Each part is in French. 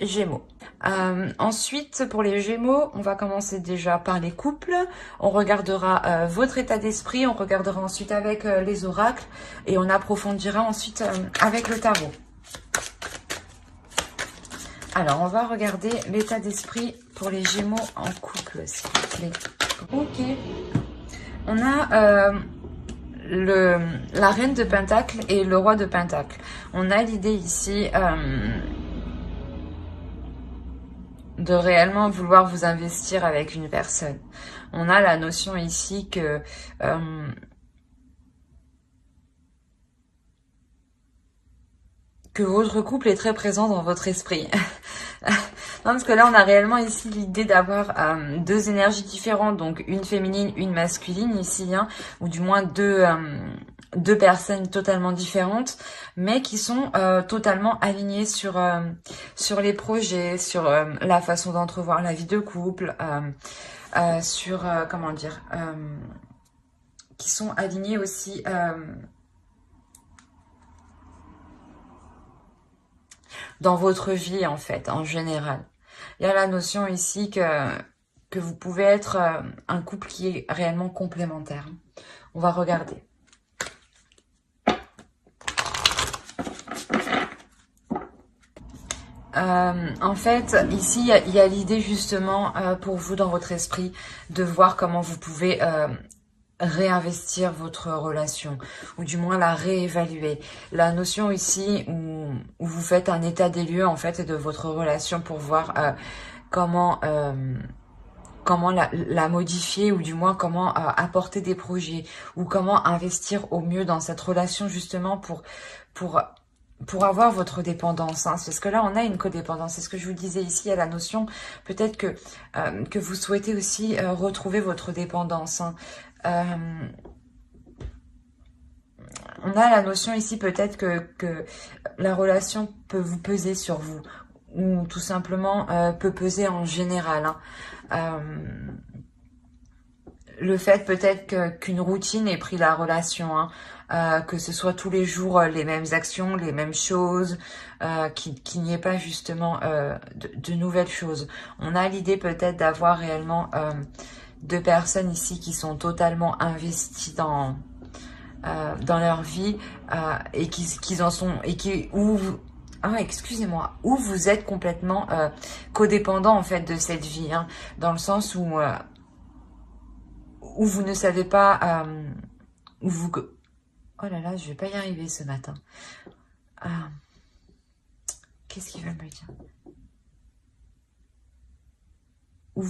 les Gémeaux. Ensuite, pour les Gémeaux, on va commencer déjà par les couples. On regardera votre état d'esprit, on regardera ensuite avec les oracles et on approfondira ensuite avec le tarot. Alors, on va regarder l'état d'esprit pour les Gémeaux en couple, s'il vous plaît. Ok. On a la reine de Pentacle et le roi de Pentacle. On a l'idée ici de réellement vouloir vous investir avec une personne. On a la notion ici que votre couple est très présent dans votre esprit. Non, parce que là, on a réellement ici l'idée d'avoir deux énergies différentes, donc une féminine, une masculine ici, hein, ou du moins deux personnes totalement différentes, mais qui sont totalement alignées sur les projets, sur la façon d'entrevoir la vie de couple, sur, comment dire, qui sont alignées aussi dans votre vie, en fait, en général. Il y a la notion ici que vous pouvez être un couple qui est réellement complémentaire. On va regarder. En fait, ici, il y a l'idée justement pour vous dans votre esprit de voir comment vous pouvez réinvestir votre relation, ou du moins la réévaluer. La notion ici où vous faites un état des lieux en fait de votre relation pour voir comment la modifier, ou du moins comment apporter des projets, ou comment investir au mieux dans cette relation justement pour avoir votre dépendance, hein. Parce que là, on a une codépendance. C'est ce que je vous disais ici, il y a la notion peut-être que vous souhaitez aussi retrouver votre dépendance, hein. On a la notion ici peut-être que la relation peut vous peser sur vous, ou tout simplement peut peser en général, hein. Le fait peut-être qu'une routine ait pris la relation, hein, que ce soit tous les jours les mêmes actions, les mêmes choses, qu'il n'y ait pas justement de nouvelles choses. On a l'idée peut-être d'avoir réellement deux personnes ici qui sont totalement investies dans leur vie et qui en sont et qui excusez-moi, où vous êtes complètement codépendant en fait de cette vie, hein, dans le sens où vous ne savez pas où vous... Oh là là, je vais pas y arriver ce matin. Qu'est-ce qu'il va me dire? Où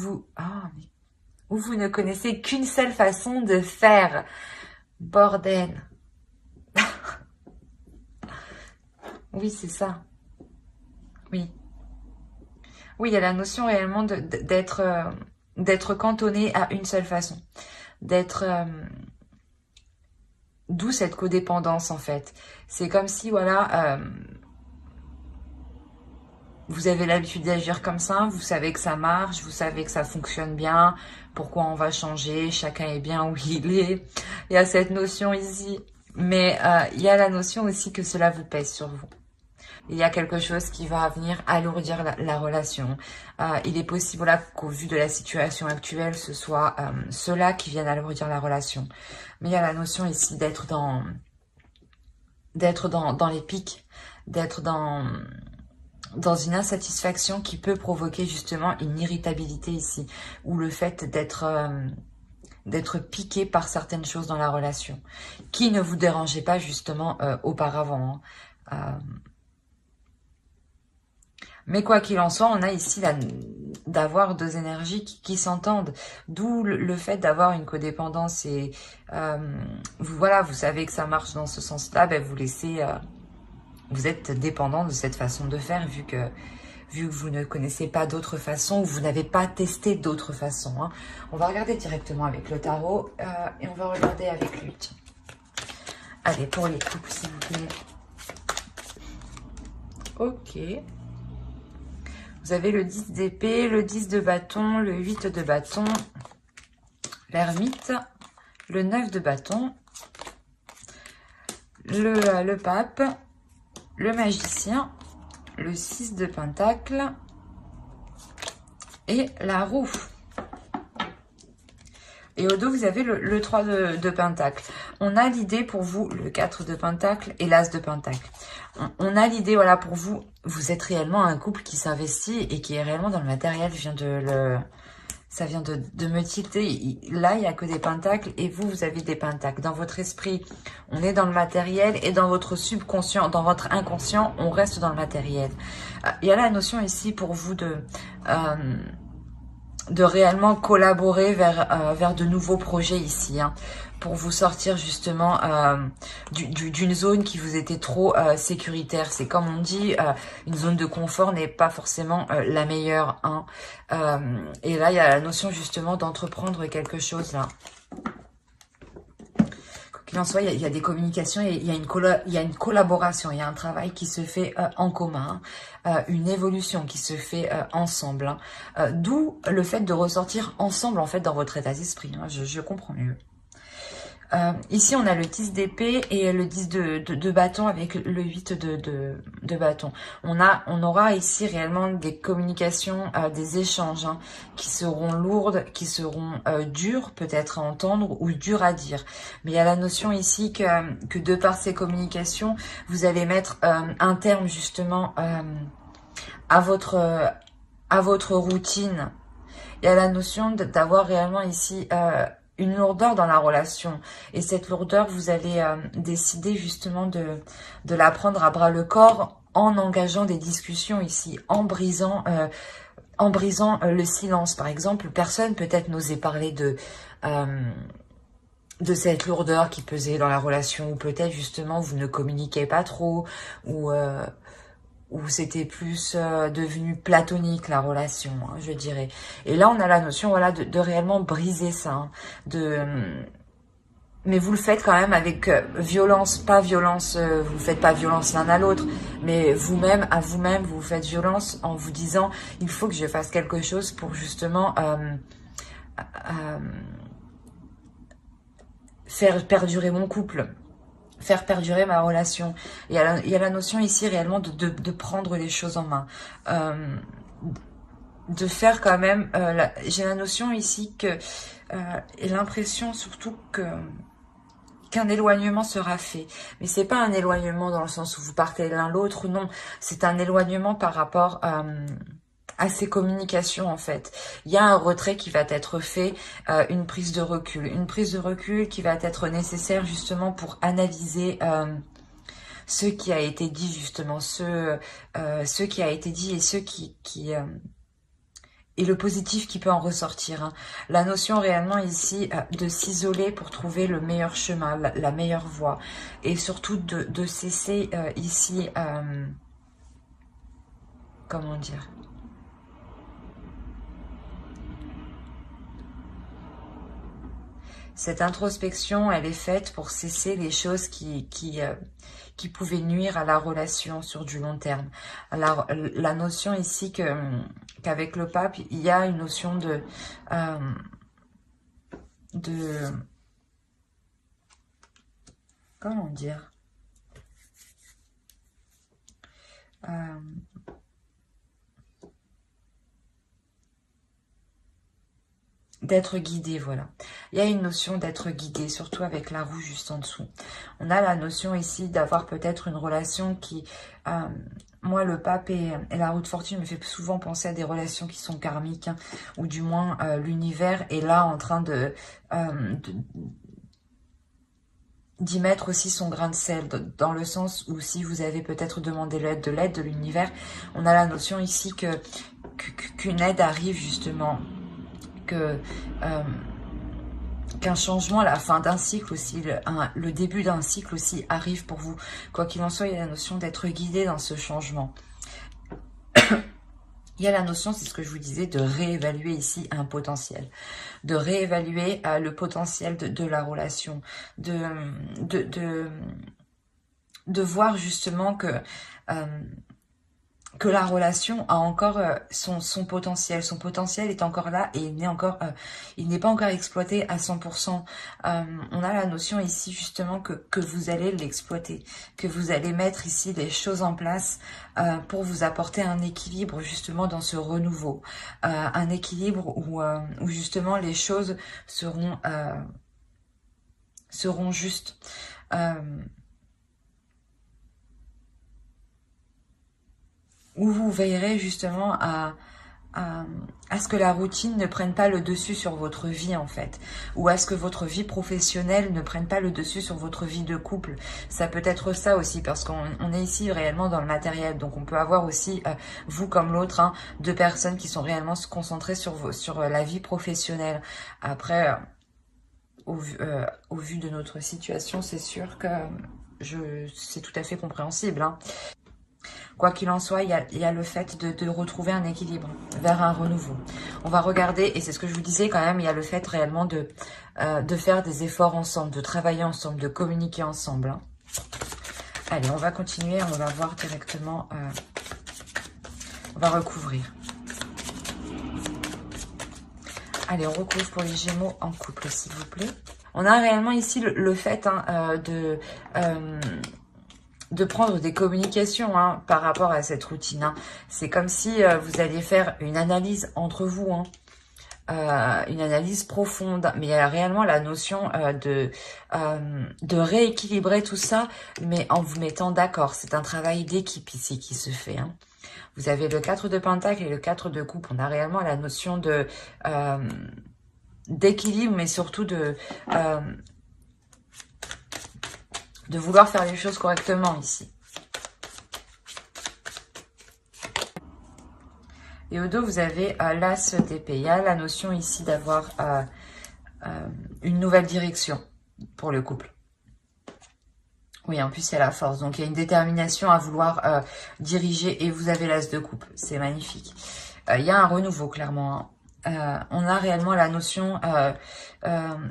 vous ne connaissez qu'une seule façon de faire. Bordel. Oui, c'est ça. Oui. Oui, il y a la notion réellement d'être cantonné à une seule façon. D'être... d'où cette codépendance, en fait. C'est comme si, voilà... vous avez l'habitude d'agir comme ça, vous savez que ça marche, vous savez que ça fonctionne bien, pourquoi on va changer, chacun est bien où il est. Il y a cette notion ici. Mais il y a la notion aussi que cela vous pèse sur vous. Il y a quelque chose qui va venir alourdir la relation. Il est possible là qu'au vu de la situation actuelle, ce soit cela qui vienne alourdir la relation. Mais il y a la notion ici d'être dans les pics, d'être dans une insatisfaction qui peut provoquer justement une irritabilité ici, ou le fait d'être piqué par certaines choses dans la relation, qui ne vous dérangeaient pas justement auparavant, hein. Mais quoi qu'il en soit, on a ici d'avoir deux énergies qui s'entendent, d'où le fait d'avoir une codépendance. Et vous savez que ça marche dans ce sens-là, ben vous laissez... vous êtes dépendant de cette façon de faire, vu que vous ne connaissez pas d'autres façons, ou vous n'avez pas testé d'autres façons, hein. On va regarder directement avec le tarot et on va regarder avec lui. Allez, pour les couples, s'il vous plaît. Ok. Vous avez le 10 d'épée, le 10 de bâton, le 8 de bâton, l'ermite, le 9 de bâton, le pape, le magicien, le 6 de Pentacle et la roue. Et au dos, vous avez le 3 de Pentacle. On a l'idée pour vous, le 4 de Pentacle et l'As de Pentacle. On a l'idée, voilà, pour vous, vous êtes réellement un couple qui s'investit et qui est réellement dans le matériel. Ça vient de me tilter. Là, il n'y a que des pentacles et vous avez des pentacles. Dans votre esprit, on est dans le matériel et dans votre subconscient, dans votre inconscient, on reste dans le matériel. Il y a la notion ici pour vous de réellement collaborer vers de nouveaux projets ici, hein, pour vous sortir justement d'une zone qui vous était trop sécuritaire. C'est comme on dit, une zone de confort n'est pas forcément la meilleure, hein. Et là, il y a la notion justement d'entreprendre quelque chose là. En soi, il y a des communications et il y a une collaboration, il y a un travail qui se fait en commun, une évolution qui se fait ensemble, hein. D'où le fait de ressortir ensemble en fait dans votre état d'esprit, hein. Je comprends mieux. Ici, on a le 10 d'épée et le 10 de bâton avec le 8 de bâton. On aura ici réellement des communications, des échanges, hein, qui seront lourdes, qui seront dures peut-être à entendre ou dures à dire. Mais il y a la notion ici que de par ces communications, vous allez mettre un terme justement à votre routine. Il y a la notion d'avoir réellement ici une lourdeur dans la relation. Et cette lourdeur, vous allez décider justement de la prendre à bras le corps en engageant des discussions ici, en brisant le silence. Par exemple, personne peut-être n'osait parler de cette lourdeur qui pesait dans la relation, ou peut-être justement vous ne communiquez pas trop, ou c'était plus devenu platonique la relation, hein, je dirais. Et là, on a la notion, voilà, de réellement briser ça, hein, mais vous le faites quand même avec violence, pas violence, vous ne faites pas violence l'un à l'autre, mais vous-même, à vous-même, vous faites violence en vous disant, il faut que je fasse quelque chose pour justement faire perdurer mon couple, faire perdurer ma relation. Il y a la notion ici réellement de prendre les choses en main. De faire quand même... j'ai la notion ici que... et l'impression surtout qu'un éloignement sera fait. Mais c'est pas un éloignement dans le sens où vous partez l'un l'autre, non. C'est un éloignement par rapport à ces communications en fait. Il y a un retrait qui va être fait, une prise de recul. Une prise de recul qui va être nécessaire justement pour analyser ce qui a été dit justement, ce qui a été dit et ce qui et le positif qui peut en ressortir, hein. La notion réellement ici de s'isoler pour trouver le meilleur chemin, la meilleure voie. Et surtout de cesser ici, comment dire, cette introspection, elle est faite pour cesser les choses qui pouvaient nuire à la relation sur du long terme. Alors, la notion ici qu'avec le pape, il y a une notion de comment dire, d'être guidé, voilà. Il y a une notion d'être guidé, surtout avec la roue juste en dessous. On a la notion ici d'avoir peut-être une relation qui... moi, le pape et la roue de fortune me fait souvent penser à des relations qui sont karmiques, hein, ou du moins l'univers est là en train d'y mettre aussi son grain de sel, dans le sens où si vous avez peut-être demandé de l'aide de l'univers, on a la notion ici qu'une aide arrive justement, qu'un changement à la fin d'un cycle aussi, le début d'un cycle aussi arrive pour vous. Quoi qu'il en soit, il y a la notion d'être guidé dans ce changement. Il y a la notion, c'est ce que je vous disais, de réévaluer ici un potentiel. De réévaluer le potentiel de la relation. De voir justement que que la relation a encore son potentiel. Son potentiel est encore là et il n'est pas encore exploité à 100%. On a la notion ici justement que vous allez l'exploiter, que vous allez mettre ici des choses en place pour vous apporter un équilibre justement dans ce renouveau. Un équilibre où justement les choses seront justes. Où vous veillerez justement à ce que la routine ne prenne pas le dessus sur votre vie en fait, ou à ce que votre vie professionnelle ne prenne pas le dessus sur votre vie de couple. Ça peut être ça aussi, parce qu'on est ici réellement dans le matériel, donc on peut avoir aussi, vous comme l'autre, hein, deux personnes qui sont réellement concentrées sur la vie professionnelle. Après, au vu de notre situation, c'est sûr que c'est tout à fait compréhensible, hein. Quoi qu'il en soit, il y a le fait de retrouver un équilibre vers un renouveau. On va regarder, et c'est ce que je vous disais quand même, il y a le fait réellement de faire des efforts ensemble, de travailler ensemble, de communiquer ensemble, hein. Allez, on va continuer, on va voir directement, on va recouvrir. Allez, on recouvre pour les Gémeaux en couple, s'il vous plaît. On a réellement ici le fait hein, de prendre des communications hein, par rapport à cette routine. Hein. C'est comme si vous alliez faire une analyse entre vous, hein, une analyse profonde. Mais il y a réellement la notion de rééquilibrer tout ça, mais en vous mettant d'accord. C'est un travail d'équipe ici qui se fait. Hein. Vous avez le 4 de Pentacle et le 4 de Coupe. On a réellement la notion d'équilibre, mais surtout de vouloir faire les choses correctement ici. Et au dos, vous avez l'As d'épée. Il y a la notion ici d'avoir une nouvelle direction pour le couple. Oui, en plus, il y a la force. Donc, il y a une détermination à vouloir diriger. Et vous avez l'As de coupe. C'est magnifique. Il y a un renouveau, clairement. Hein. On a réellement la notion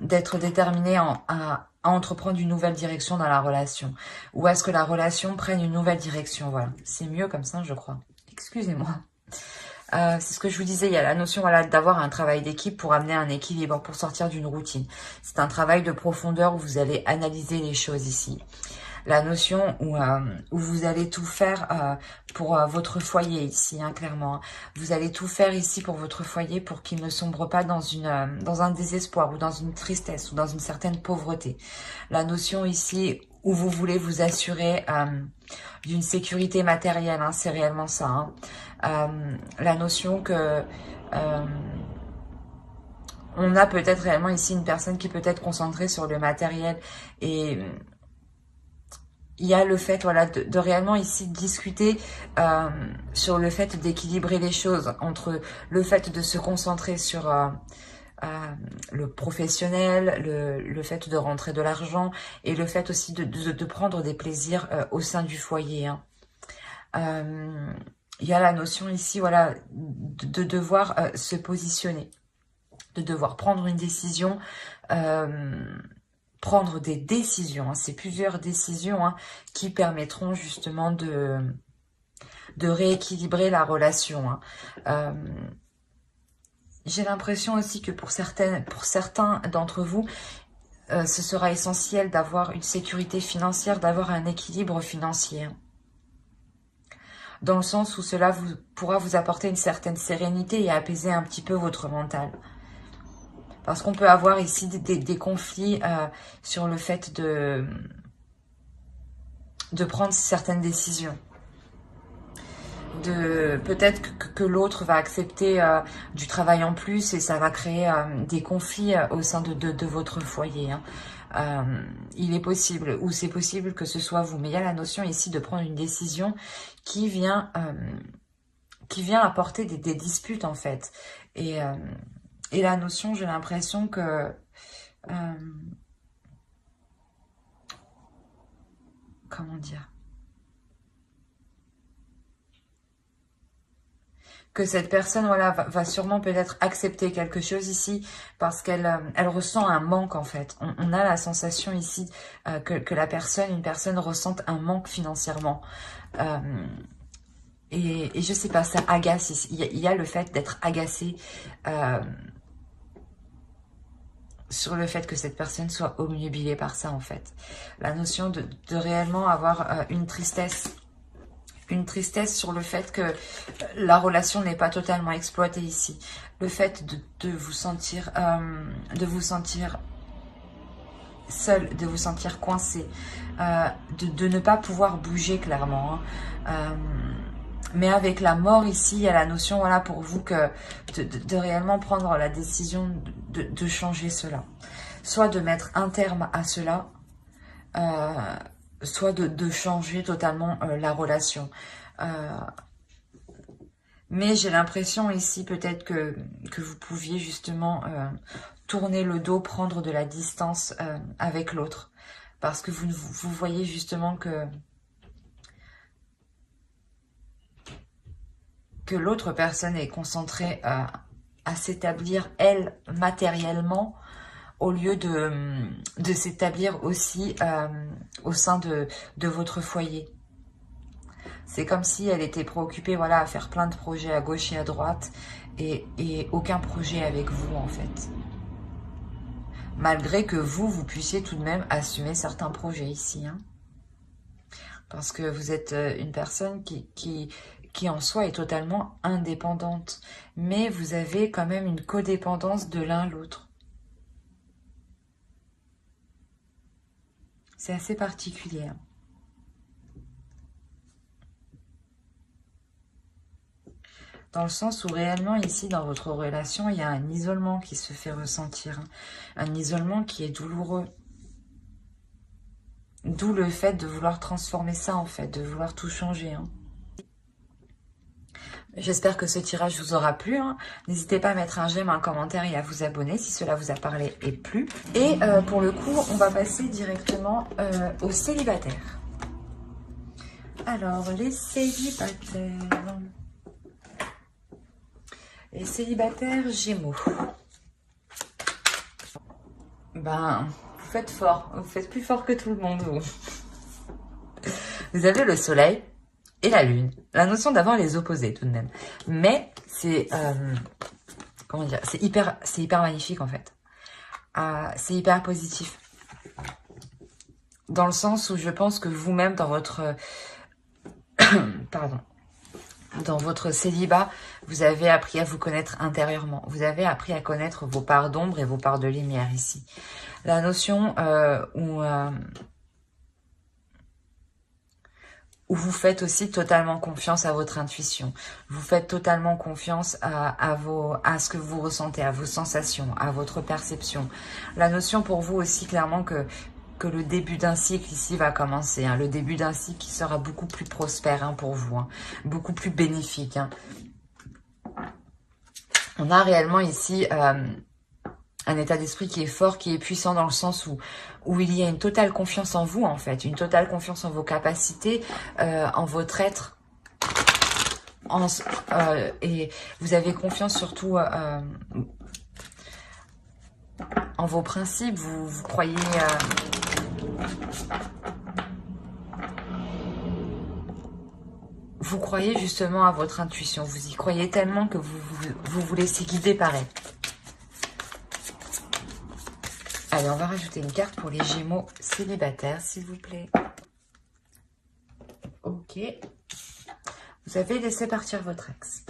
d'être déterminé à entreprendre une nouvelle direction dans la relation. Ou à ce que la relation prenne une nouvelle direction. Voilà. C'est mieux comme ça, je crois. Excusez-moi. C'est ce que je vous disais, il y a la notion voilà, d'avoir un travail d'équipe pour amener un équilibre, pour sortir d'une routine. C'est un travail de profondeur où vous allez analyser les choses ici. La notion où vous allez tout faire pour votre foyer ici, hein, clairement. Vous allez tout faire ici pour votre foyer pour qu'il ne sombre pas dans un désespoir ou dans une tristesse ou dans une certaine pauvreté. La notion ici où vous voulez vous assurer d'une sécurité matérielle, hein, c'est réellement ça. Hein. La notion que on a peut-être réellement ici une personne qui peut être concentrée sur le matériel et il y a le fait voilà, de réellement ici discuter sur le fait d'équilibrer les choses entre le fait de se concentrer sur le professionnel, le fait de rentrer de l'argent et le fait aussi de prendre des plaisirs au sein du foyer. Hein. Il y a la notion ici voilà, de devoir se positionner, de devoir prendre une décision, prendre des décisions. Hein. C'est plusieurs décisions hein, qui permettront justement de rééquilibrer la relation. Hein. J'ai l'impression aussi que pour certains d'entre vous, ce sera essentiel d'avoir une sécurité financière, d'avoir un équilibre financier. Dans le sens où cela pourra vous apporter une certaine sérénité et apaiser un petit peu votre mental. Parce qu'on peut avoir ici des conflits sur le fait de prendre certaines décisions. Peut-être que l'autre va accepter du travail en plus et ça va créer des conflits au sein de votre foyer. Hein. Il est possible, ou c'est possible que ce soit vous, mais il y a la notion ici de prendre une décision qui vient apporter des disputes en fait. Et la notion, j'ai l'impression que comment dire, que cette personne voilà, va sûrement peut-être accepter quelque chose ici parce qu'elle elle ressent un manque en fait. On a la sensation ici que une personne ressente un manque financièrement. Et je sais pas, ça agace ici. Il y a le fait d'être agacé sur le fait que cette personne soit obnubilée par ça, en fait. La notion de réellement avoir une tristesse sur le fait que la relation n'est pas totalement exploitée ici. Le fait de vous sentir seul, de vous sentir coincé, de ne pas pouvoir bouger clairement. Hein. Mais avec la mort ici, il y a la notion, voilà, pour vous que de réellement prendre la décision de changer cela. Soit de mettre un terme à cela, soit de changer totalement la relation. Mais j'ai l'impression ici peut-être que vous pouviez justement tourner le dos, prendre de la distance avec l'autre. Parce que vous voyez justement que l'autre personne est concentrée à s'établir, elle, matériellement, au lieu de s'établir aussi au sein de votre foyer. C'est comme si elle était préoccupée, voilà, à faire plein de projets à gauche et à droite et aucun projet avec vous, en fait. Malgré que vous puissiez tout de même assumer certains projets ici. Hein. Parce que vous êtes une personne qui en soi est totalement indépendante. Mais vous avez quand même une codépendance de l'un à l'autre. C'est assez particulier. Hein. Dans le sens où réellement ici dans votre relation, il y a un isolement qui se fait ressentir. Hein. Un isolement qui est douloureux. D'où le fait de vouloir transformer ça en fait, de vouloir tout changer. Hein. J'espère que ce tirage vous aura plu. Hein. N'hésitez pas à mettre un j'aime, un commentaire et à vous abonner si cela vous a parlé et plu. Et pour le coup, on va passer directement aux célibataires. Alors, les célibataires. Les célibataires Gémeaux. Ben, vous faites fort. Vous faites plus fort que tout le monde, vous. Vous avez le soleil et la lune. La notion d'avoir les opposés, tout de même. Mais c'est... comment dire, c'est hyper magnifique, en fait. C'est hyper positif. Dans le sens où je pense que vous-même, dans votre... pardon. Dans votre célibat, vous avez appris à vous connaître intérieurement. Vous avez appris à connaître vos parts d'ombre et vos parts de lumière ici. La notion où vous faites aussi totalement confiance à votre intuition. Vous faites totalement confiance à ce que vous ressentez, à vos sensations, à votre perception. La notion pour vous aussi clairement que le début d'un cycle ici va commencer. Hein. Le début d'un cycle qui sera beaucoup plus prospère hein, pour vous. Hein. Beaucoup plus bénéfique. Hein. On a réellement ici un état d'esprit qui est fort, qui est puissant dans le sens où il y a une totale confiance en vous en fait. Une totale confiance en vos capacités, en votre être. Et vous avez confiance surtout... en vos principes, vous croyez... vous croyez justement à votre intuition. Vous y croyez tellement que vous vous laissez guider par elle. Allez, on va rajouter une carte pour les Gémeaux célibataires, s'il vous plaît. Ok. Vous avez laissé partir votre ex.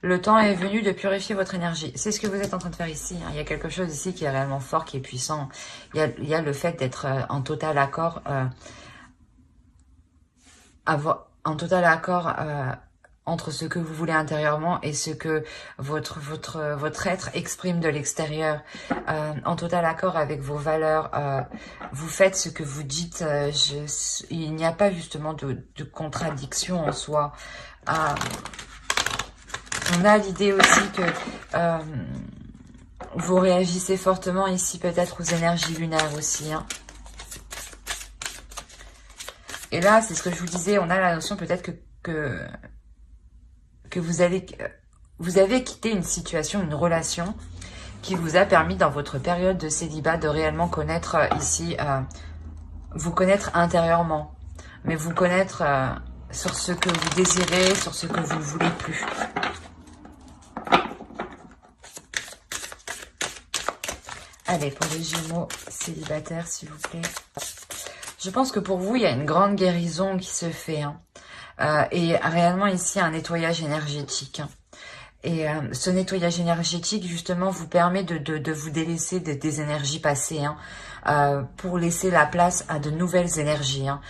Le temps est venu de purifier votre énergie. C'est ce que vous êtes en train de faire ici. Hein. Il y a quelque chose ici qui est réellement fort, qui est puissant. Il y a le fait d'être en total accord, entre ce que vous voulez intérieurement et ce que votre être exprime de l'extérieur. En total accord avec vos valeurs. Vous faites ce que vous dites. Il n'y a pas justement de contradiction en soi. On a l'idée aussi que vous réagissez fortement ici peut-être aux énergies lunaires aussi. Hein. Et là, c'est ce que je vous disais, on a la notion peut-être que vous avez quitté une situation, une relation qui vous a permis dans votre période de célibat de réellement connaître ici, vous connaître intérieurement, mais vous connaître sur ce que vous désirez, sur ce que vous ne voulez plus. Allez, pour les Gémeaux célibataires, s'il vous plaît. Je pense que pour vous, il y a une grande guérison qui se fait. Hein. Et réellement, ici, un nettoyage énergétique. Hein. Et ce nettoyage énergétique, justement, vous permet de vous délaisser des énergies passées. Hein, pour laisser la place à de nouvelles énergies. Hein.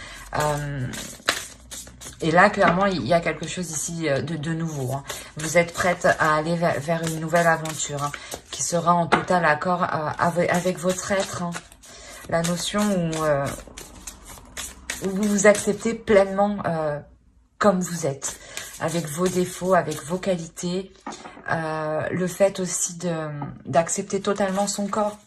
Et là, clairement, il y a quelque chose ici de nouveau. Hein. Vous êtes prête à aller vers une nouvelle aventure hein, qui sera en total accord avec votre être. Hein. La notion où vous vous acceptez pleinement comme vous êtes, avec vos défauts, avec vos qualités. Le fait aussi d'accepter totalement son corps.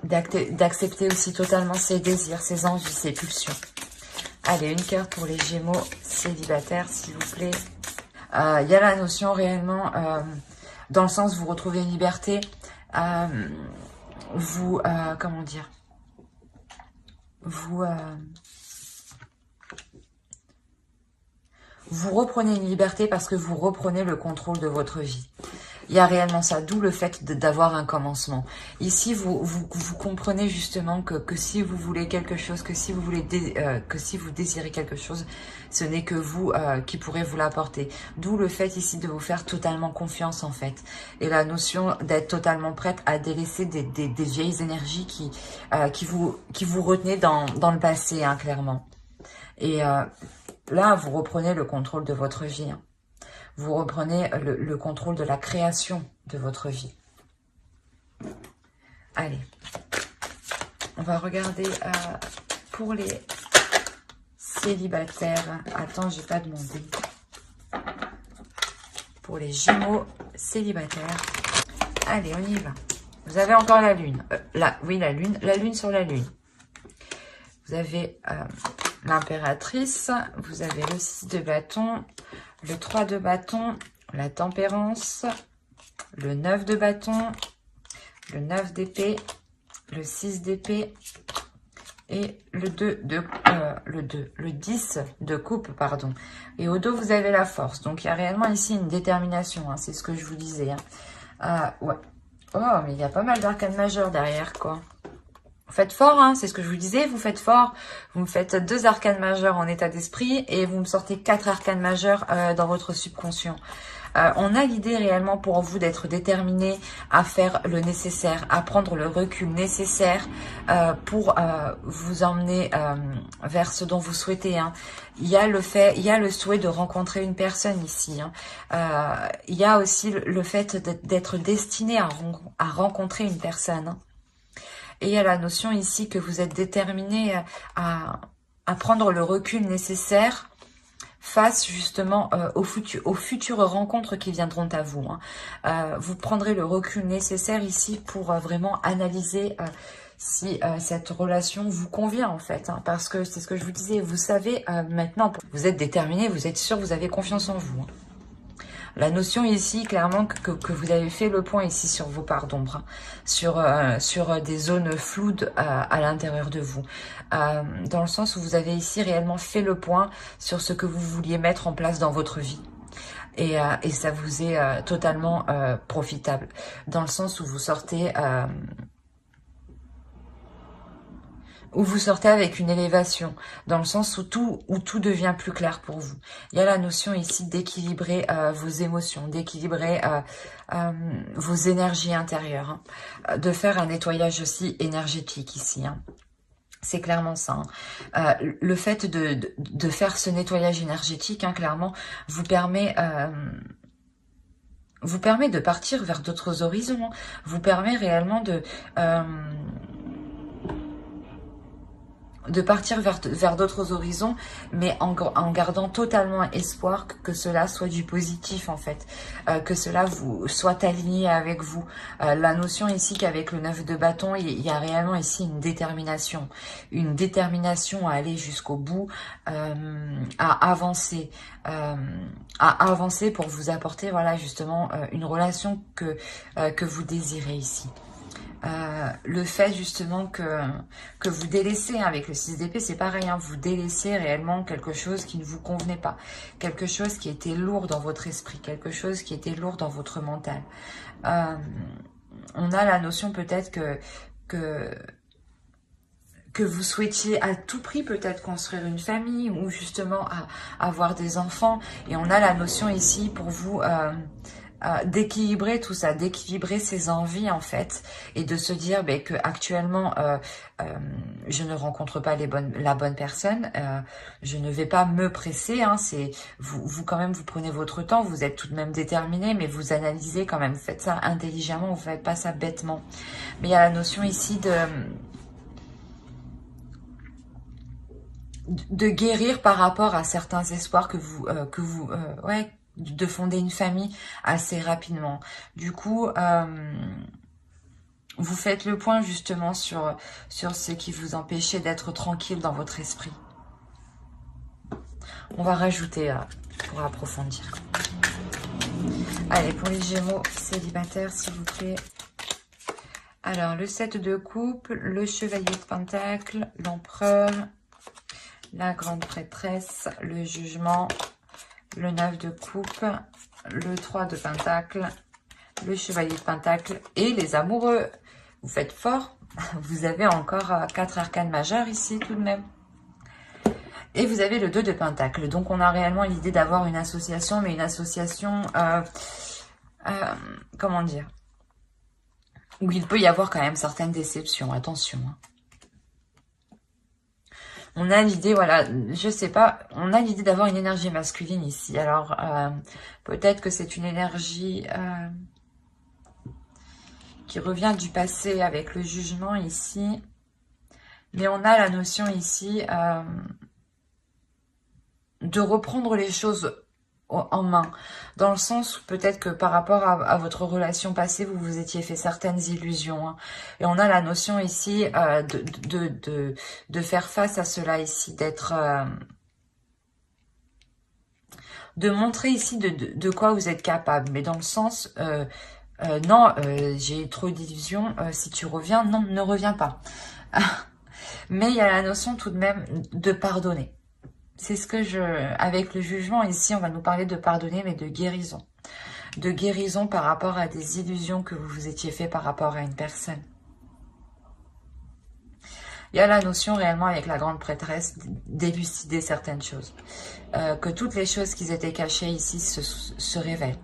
D'accepter aussi totalement ses désirs, ses envies, ses pulsions. Allez, une carte pour les Gémeaux célibataires, s'il vous plaît. Il y a la notion réellement, dans le sens vous retrouvez une liberté, comment dire, vous reprenez une liberté parce que vous reprenez le contrôle de votre vie. Il y a réellement ça, d'où le fait d'avoir un commencement. Ici, vous comprenez justement que si vous voulez quelque chose, que si vous désirez quelque chose, ce n'est que vous qui pourrez vous l'apporter. D'où le fait ici de vous faire totalement confiance en fait. Et la notion d'être totalement prête à délaisser des vieilles énergies qui vous retenaient dans le passé, hein, clairement. Et là, vous reprenez le contrôle de votre vie. Hein. Vous reprenez le contrôle de la création de votre vie. Allez, on va regarder pour les célibataires. Attends, j'ai pas demandé. Pour les Gémeaux célibataires. Allez, on y va. Vous avez encore la lune. Oui, la lune sur la lune. Vous avez l'impératrice. Vous avez le 6 de bâton. Le 3 de bâton, la tempérance, le 9 de bâton, le 9 d'épée, le 6 d'épée et le 10 de coupe, pardon. Et au dos, vous avez la force. Donc, il y a réellement ici une détermination, hein, c'est ce que je vous disais. Hein. Ouais. Oh, mais il y a pas mal d'arcanes majeures derrière, quoi. Vous faites fort, hein, c'est ce que je vous disais, vous faites fort. Vous me faites 2 arcanes majeures en état d'esprit et vous me sortez 4 arcanes majeures dans votre subconscient. On a l'idée réellement pour vous d'être déterminé à faire le nécessaire, à prendre le recul nécessaire pour vous emmener vers ce dont vous souhaitez. Hein. Il y a le souhait de rencontrer une personne ici. Hein. Il y a aussi le fait d'être destiné à rencontrer une personne. Hein. Et il y a la notion ici que vous êtes déterminé à prendre le recul nécessaire face justement aux futures rencontres qui viendront à vous. Hein. Vous prendrez le recul nécessaire ici pour vraiment analyser si cette relation vous convient en fait. Hein, parce que c'est ce que je vous disais, vous savez maintenant, vous êtes déterminé, vous êtes sûr, vous avez confiance en vous. Hein. La notion ici, clairement, que vous avez fait le point ici sur vos parts d'ombre, hein, sur des zones floues à l'intérieur de vous. Dans le sens où vous avez ici réellement fait le point sur ce que vous vouliez mettre en place dans votre vie. Et ça vous est totalement profitable. Dans le sens où vous sortez... où vous sortez avec une élévation, dans le sens où tout devient plus clair pour vous. Il y a la notion ici d'équilibrer vos émotions, d'équilibrer vos énergies intérieures, hein, de faire un nettoyage aussi énergétique ici. Hein. C'est clairement ça. Hein. Le fait de faire ce nettoyage énergétique, hein, clairement, vous permet de partir vers d'autres horizons. Hein. Vous permet réellement de partir vers d'autres horizons, mais en gardant totalement espoir que cela soit du positif en fait, que cela soit aligné avec vous. La notion ici qu'avec le 9 de bâton, il y a réellement ici une détermination à aller jusqu'au bout, à avancer pour vous apporter voilà justement une relation que vous désirez ici. Le fait justement que vous délaissez, hein, avec le 6 d'épée, c'est pareil, hein, vous délaissez réellement quelque chose qui ne vous convenait pas, quelque chose qui était lourd dans votre esprit, quelque chose qui était lourd dans votre mental. On a la notion peut-être que vous souhaitiez à tout prix peut-être construire une famille ou justement avoir des enfants. Et on a la notion ici pour vous d'équilibrer tout ça, d'équilibrer ses envies en fait, et de se dire ben, que actuellement je ne rencontre pas la bonne personne, je ne vais pas me presser, hein, c'est vous quand même vous prenez votre temps, vous êtes tout de même déterminé, mais vous analysez quand même, vous faites ça intelligemment, vous faites pas ça bêtement. Mais il y a la notion ici de guérir par rapport à certains espoirs ouais, de fonder une famille assez rapidement. Du coup, vous faites le point justement sur ce qui vous empêchait d'être tranquille dans votre esprit. On va rajouter pour approfondir. Allez, pour les Gémeaux célibataires, s'il vous plaît. Alors, le 7 de coupe, le chevalier de pentacle, l'empereur, la grande prêtresse, le jugement, le 9 de coupe, le 3 de pentacle, le chevalier de pentacle et les amoureux. Vous faites fort. Vous avez encore 4 arcanes majeures ici tout de même. Et vous avez le 2 de pentacle. Donc on a réellement l'idée d'avoir une association, mais une association, comment dire, où il peut y avoir quand même certaines déceptions. Attention, hein. On a l'idée, voilà, je sais pas, on a l'idée d'avoir une énergie masculine ici. Alors, peut-être que c'est une énergie qui revient du passé avec le jugement ici. Mais on a la notion ici de reprendre les choses en main. Dans le sens où peut-être que par rapport à votre relation passée, vous vous étiez fait certaines illusions. Hein. Et on a la notion ici de faire face à cela ici, d'être... de montrer ici de quoi vous êtes capable. Mais dans le sens... non, j'ai trop d'illusions, si tu reviens, non, ne reviens pas. Mais il y a la notion tout de même de pardonner. C'est ce que avec le jugement, ici, on va nous parler de pardonner, mais de guérison. De guérison par rapport à des illusions que vous vous étiez fait par rapport à une personne. Il y a la notion réellement avec la grande prêtresse d'élucider certaines choses. Que toutes les choses qui étaient cachées ici se révèlent.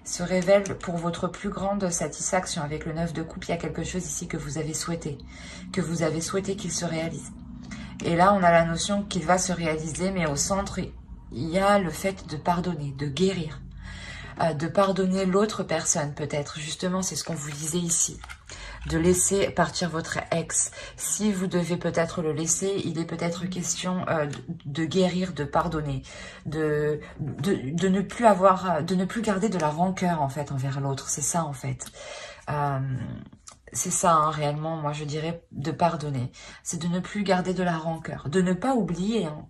Se révèlent pour votre plus grande satisfaction. Avec le 9 de coupe, il y a quelque chose ici que vous avez souhaité. Que vous avez souhaité qu'il se réalise. Et là, on a la notion qu'il va se réaliser, mais au centre, il y a le fait de pardonner, de guérir, de pardonner l'autre personne peut-être. Justement, c'est ce qu'on vous disait ici, de laisser partir votre ex. Si vous devez peut-être le laisser, il est peut-être question de guérir, de pardonner, de ne plus avoir, de ne plus garder de la rancœur en fait envers l'autre. C'est ça en fait. C'est ça, hein, réellement, moi je dirais de pardonner. C'est de ne plus garder de la rancœur, de ne pas oublier. Hein.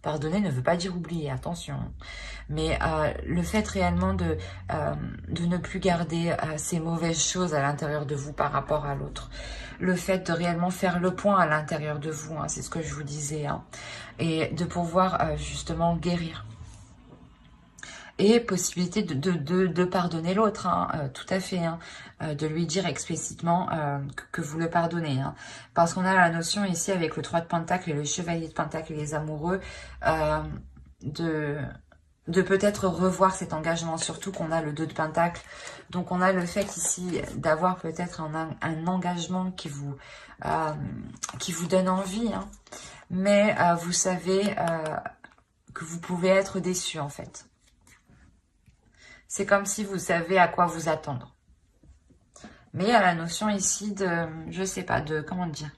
Pardonner ne veut pas dire oublier, attention. Mais le fait réellement de ne plus garder ces mauvaises choses à l'intérieur de vous par rapport à l'autre. Le fait de réellement faire le point à l'intérieur de vous, hein, c'est ce que je vous disais. Hein, et de pouvoir justement guérir. Et possibilité de pardonner l'autre, hein, tout à fait, hein, de lui dire explicitement que vous le pardonnez. Hein, parce qu'on a la notion ici avec le 3 de pentacle et le chevalier de pentacle et les amoureux, de peut-être revoir cet engagement, surtout qu'on a le 2 de pentacle. Donc on a le fait ici d'avoir peut-être un engagement qui vous donne envie, hein, mais vous savez que vous pouvez être déçu en fait. C'est comme si vous savez à quoi vous attendre. Mais il y a la notion ici de, je sais pas, de, comment dire,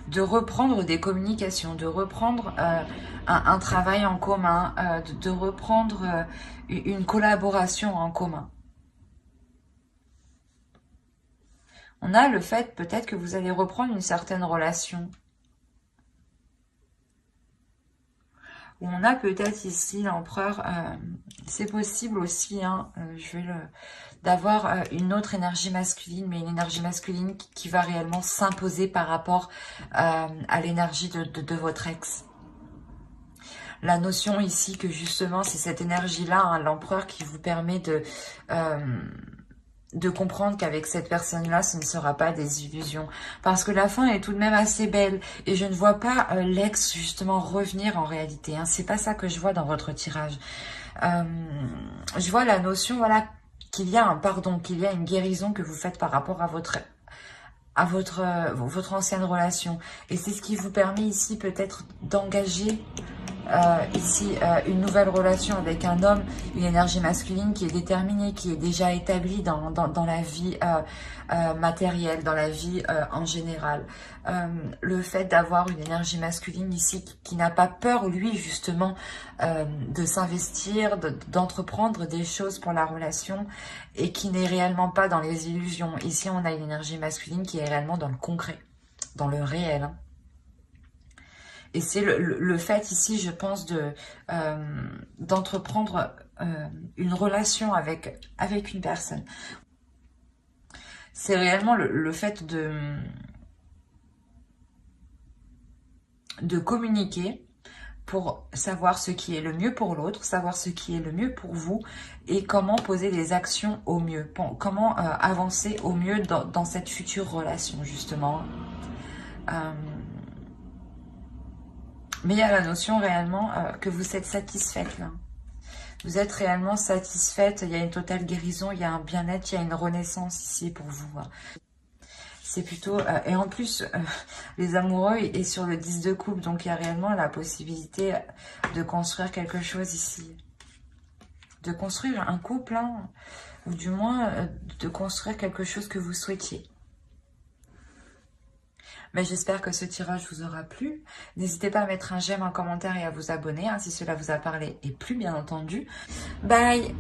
de reprendre des communications, de reprendre un travail en commun, de reprendre une collaboration en commun. On a le fait peut-être que vous allez reprendre une certaine relation. où on a peut-être ici l'empereur. C'est possible aussi, hein, d'avoir une autre énergie masculine, mais une énergie masculine qui va réellement s'imposer par rapport à l'énergie de votre ex. La notion ici que justement, c'est cette énergie-là, hein, l'empereur, qui vous permet de comprendre qu'avec cette personne-là, ce ne sera pas des illusions. Parce que la fin est tout de même assez belle. Et je ne vois pas l'ex, justement, revenir en réalité. Hein. C'est pas ça que je vois dans votre tirage. Je vois la notion, voilà, qu'il y a un pardon, qu'il y a une guérison que vous faites par rapport à votre ancienne relation. Et c'est ce qui vous permet ici peut-être d'engager une nouvelle relation avec un homme, une énergie masculine qui est déterminée, qui est déjà établie dans la vie matérielle, dans la vie en général. Le fait d'avoir une énergie masculine ici qui n'a pas peur, lui, justement, de s'investir, d'entreprendre des choses pour la relation et qui n'est réellement pas dans les illusions. Ici, on a une énergie masculine qui est réellement dans le concret, dans le réel, hein. Et c'est le fait ici, je pense, d'entreprendre une relation avec une personne. C'est réellement le fait de communiquer pour savoir ce qui est le mieux pour l'autre, savoir ce qui est le mieux pour vous et comment poser des actions au mieux, comment avancer au mieux dans cette future relation, justement. Mais il y a la notion réellement que vous êtes satisfaite là. Vous êtes réellement satisfaite, il y a une totale guérison, il y a un bien-être, il y a une renaissance ici pour vous. C'est plutôt... et en plus, les amoureux est sur le 10 de coupe, donc il y a réellement la possibilité de construire quelque chose ici. De construire un couple, hein, ou du moins de construire quelque chose que vous souhaitiez. Mais j'espère que ce tirage vous aura plu. N'hésitez pas à mettre un j'aime, un commentaire et à vous abonner hein, si cela vous a parlé et plu, bien entendu. Bye!